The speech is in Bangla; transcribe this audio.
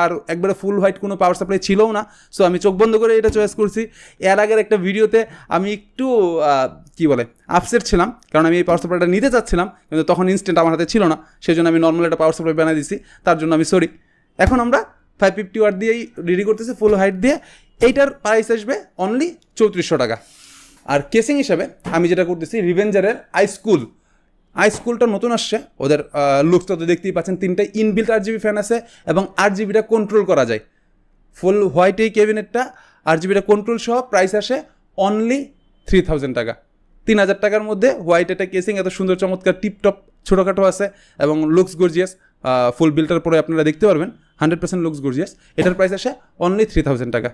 আর একবারে ফুল হোয়াইট কোনো পাওয়ার সাপ্লাই ছিলও না, সো আমি চোখ বন্ধ করে এটা চয়েস করছি। এর আগের একটা ভিডিওতে আমি একটু কী বলে আপসেট ছিলাম, কারণ আমি এই পাওয়ার সাপ্লাইটা নিতে চাচ্ছিলাম, কিন্তু তখন ইনস্ট্যান্ট আমার হাতে ছিল না, সেই জন্য আমি নর্মাল একটা পাওয়ার সাপ্লাই বানিয়ে দিছি, তার জন্য আমি সরি। এখন আমরা 550 ওয়াট দিয়েই রেডি করতেছি ফুল হাইট দিয়ে। এইটার প্রাইস আসবে অনলি 3400 টাকা। আর কেসিং হিসাবে আমি যেটা করতেছি রিভেঞ্জারের আইস্কুলটা নতুন আসছে, ওদের লুকসটা তো দেখতেই পাচ্ছেন, 3টা ইনবিল্ট 8GB ফ্যান আছে এবং 8GBটা কন্ট্রোল করা যায়। ফুল হোয়াইট এই ক্যাবিনেটটা 8GBটা কন্ট্রোল সহ প্রাইস আসে অনলি 3000 টাকা। 3000 টাকার মধ্যে হোয়াইট একটা কেসিং, এত সুন্দর চমৎকার টিপটপ ছোটোখাটো আছে এবং লুকস গর্জিয়াস। ফুল বিলটার পরে আপনারা দেখতে পারবেন 100% লুকস গর্জিয়াস। এটার প্রাইস আসে অনলি 3000 টাকা।